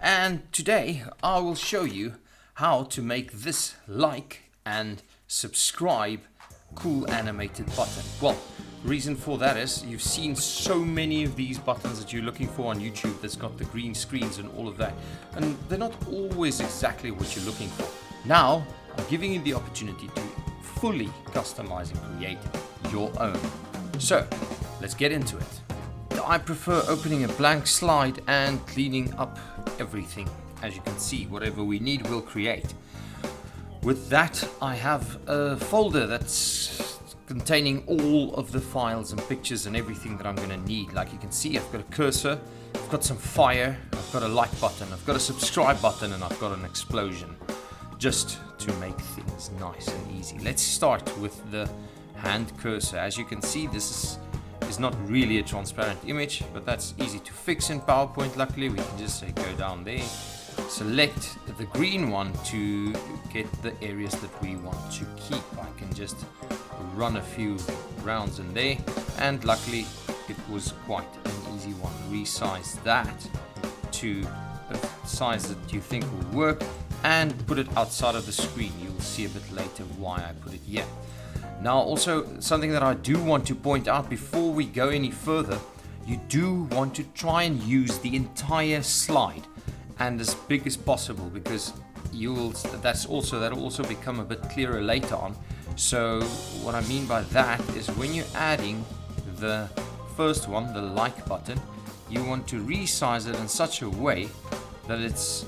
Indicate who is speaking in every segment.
Speaker 1: and today I will show you how to make this like and subscribe cool animated button. Well, reason for that is you've seen so many of these buttons that you're looking for on YouTube that's got the green screens and all of that, and they're not always exactly what you're looking for. Now I'm giving you the opportunity to fully customize and create your own. So let's get into it. I prefer opening a blank slide and cleaning up everything. As you can see, whatever we need we'll create. With that, I have a folder that's containing all of the files and pictures and everything that I'm going to need. Like you can see, I've got a cursor, I've got some fire, I've got a like button, I've got a subscribe button, and I've got an explosion, just to make things nice and easy. Let's start with the hand cursor. As you can see, this is not really a transparent image, but that's easy to fix in PowerPoint. Luckily, we can just say go down there, select the green one to get the areas that we want to keep. I can just run a few rounds in there, and luckily it was quite an easy one. Resize that to a size that you think will work and put it outside of the screen. You'll see a bit later why I put it here. Now also, something that I do want to point out before we go any further, you do want to try and use the entire slide and as big as possible, because that'll also become a bit clearer later on. So what I mean by that is when you're adding the first one, the like button, you want to resize it in such a way that it's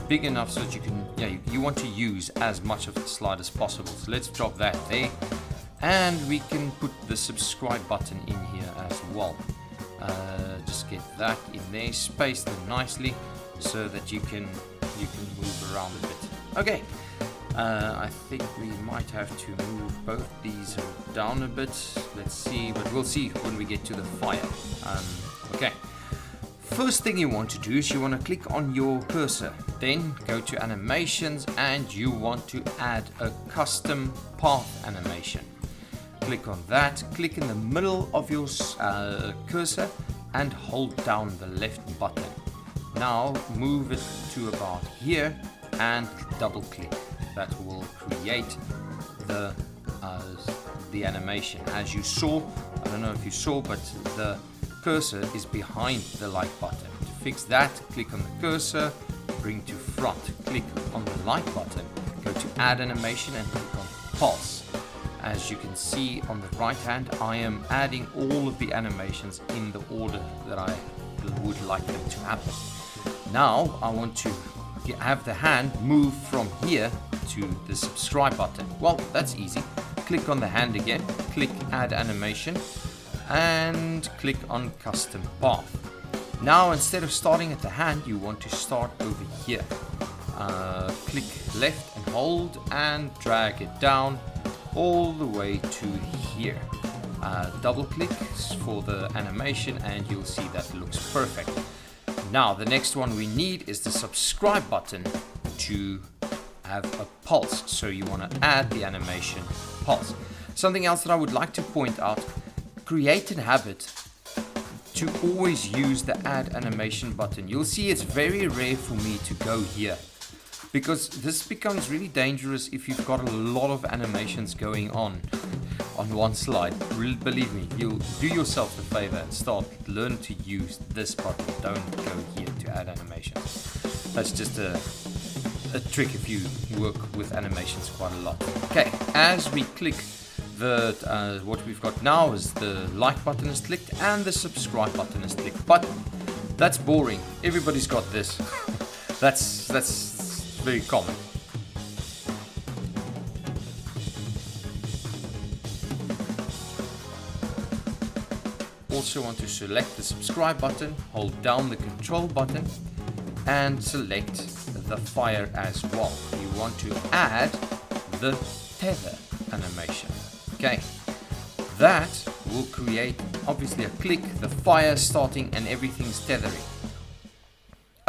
Speaker 1: big enough so that you can, you want to use as much of the slide as possible. So let's drop that there, and we can put the subscribe button in here as well. Just get that in there, space them nicely so that you can move around a bit. Okay, I think we might have to move both these down a bit. Let's see, but we'll see when we get to the fire. Okay. First thing you want to do is you want to click on your cursor, then go to animations, and you want to add a custom path animation. Click on that, click in the middle of your cursor and hold down the left button. Now move it to about here and double click. That will create the animation. As you saw, I don't know if you saw, but the cursor is behind the like button. To fix that, click on the cursor, bring to front, click on the like button, go to add animation and click on pulse. As you can see on the right hand, I am adding all of the animations in the order that I would like them to happen. Now I want to have the hand move from here to the subscribe button. Well, that's easy. Click on the hand again, click add animation, and click on custom path. Now instead of starting at the hand, you want to start over here. Click left and hold and drag it down all the way to here. Double click for the animation and you'll see that looks perfect. Now the next one we need is the subscribe button to have a pulse. So you want to add the animation pulse. Something else that I would like to point out, create a habit to always use the add animation button. You'll see it's very rare for me to go here, because this becomes really dangerous if you've got a lot of animations going on one slide. Believe me, you'll do yourself the favor and learn to use this button. Don't go here to add animations. That's just a trick if you work with animations quite a lot. Okay, as we click what we've got now is the like button is clicked and the subscribe button is clicked. But that's boring. Everybody's got this. That's very common. Also want to select the subscribe button, hold down the control button and select the fire as well. You want to add the tether animation. Okay, that will create obviously a click, the fire starting and everything's tethering.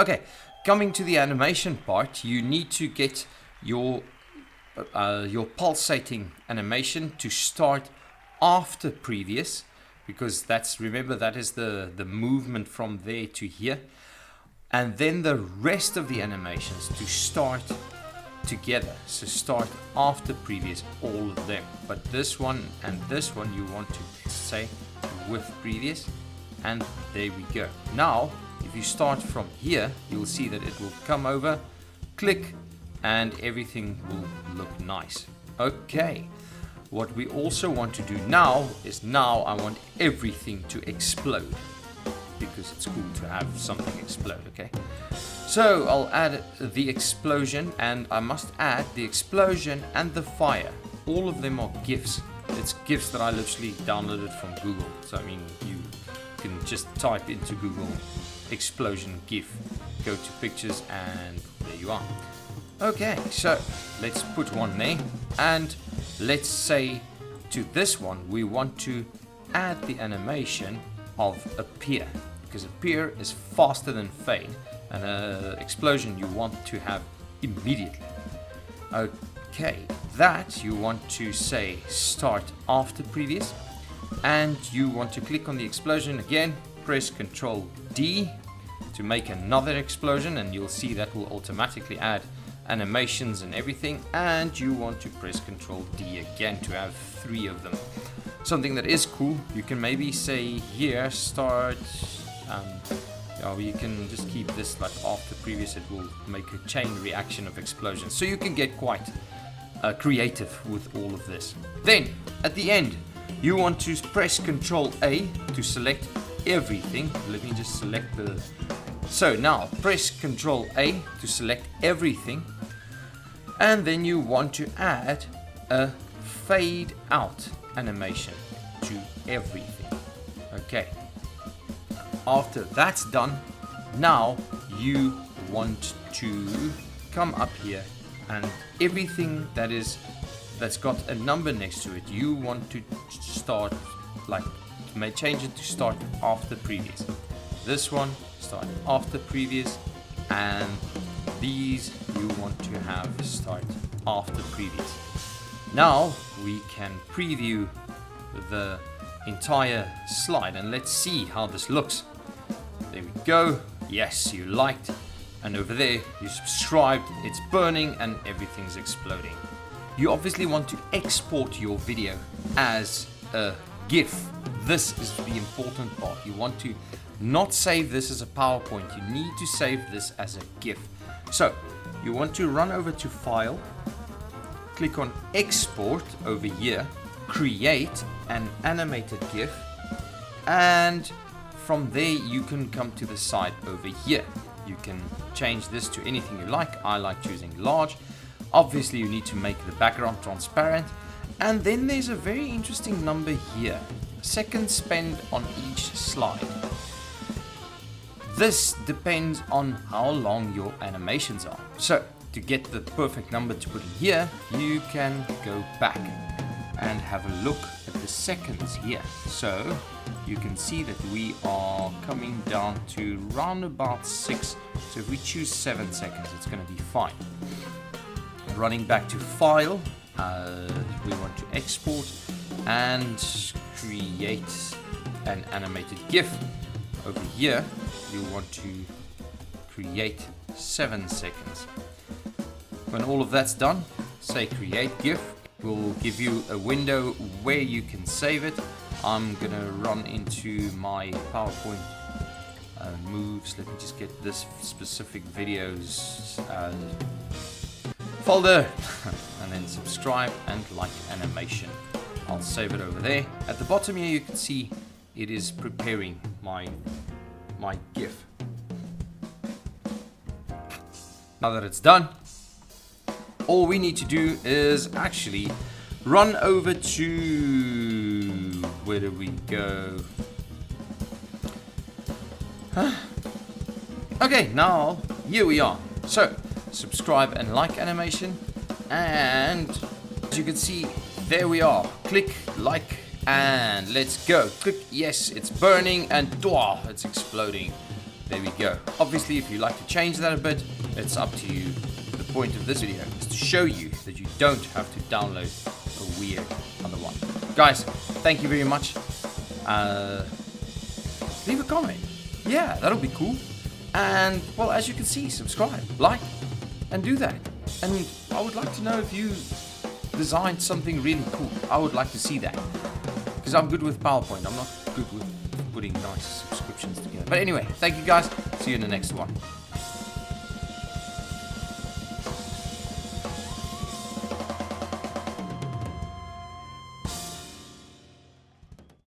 Speaker 1: Okay, coming to the animation part, you need to get your pulsating animation to start after previous, because remember that is the movement from there to here. and then the rest of the animations to start together. So start after previous, all of them. But this one and this one you want to say with previous, and there we go. Now if you start from here, you'll see that it will come over, click, and everything will look nice. Okay, what we also want to do now is I want everything to explode, because it's cool to have something explode. Okay, so I'll add the explosion, and I must add the explosion and the fire. All of them are GIFs. It's GIFs that I literally downloaded from Google. So I mean, you can just type into Google explosion GIF, go to pictures, and there you are. Okay, so let's put one there, and let's say to this one we want to add the animation of appear, because appear is faster than fade, and explosion you want to have immediately. Okay, that you want to say start after previous, and you want to click on the explosion again, press Ctrl D to make another explosion, and you'll see that will automatically add animations and everything, and you want to press Ctrl D again to have 3 of them. Something that is cool, you can maybe say here start, you can just keep this like after previous, it will make a chain reaction of explosions, so you can get quite creative with all of this. Then at the end you want to press Ctrl A to select everything. Let me just select the... So now press Ctrl A to select everything, and then you want to add a fade out animation to everything. Okay, after that's done, now you want to come up here, and everything that's got a number next to it, you want to start may change it to start after previous. This one start after previous, and these you want to have start after previous. Now we can preview the entire slide, and let's see how this looks. There we go. Yes, you liked, and over there you subscribed, it's burning and everything's exploding. You obviously want to export your video as a GIF. This is the important part. You want to not save this as a PowerPoint, you need to save this as a GIF. So you want to run over to File, click on Export over here, create an animated GIF, and from there you can come to the side over here. You can change this to anything you like. I like choosing large. Obviously you need to make the background transparent, and then there's a very interesting number here, seconds spent on each slide. This depends on how long your animations are. So to get the perfect number to put in here, you can go back and have a look at the seconds here. So you can see that we are coming down to round about 6. So if we choose 7 seconds, it's going to be fine. Running back to File, we want to export and create an animated GIF. Over here you want to create 7 seconds. When all of that's done, say create GIF. Will give you a window where you can save it. I'm gonna run into my PowerPoint moves. Let me just get this specific videos folder and then subscribe and like animation. I'll save it over there. At the bottom here you can see it is preparing my GIF. Now that it's done, all we need to do is actually run over to, where do we go? Okay, now here we are. So subscribe and like animation, and as you can see, there we are. Click like and let's go. Click yes, it's burning, and it's exploding. There we go. Obviously if you like to change that a bit, it's up to you. The point of this video is to show you that you don't have to download a weird other one. Guys, thank you very much. Leave a comment. Yeah, that'll be cool. And, well, as you can see, subscribe, like, and do that. And I would like to know if you designed something really cool. I would like to see that. Because I'm good with PowerPoint. I'm not good with putting nice subscriptions together. But anyway, thank you guys. See you in the next one.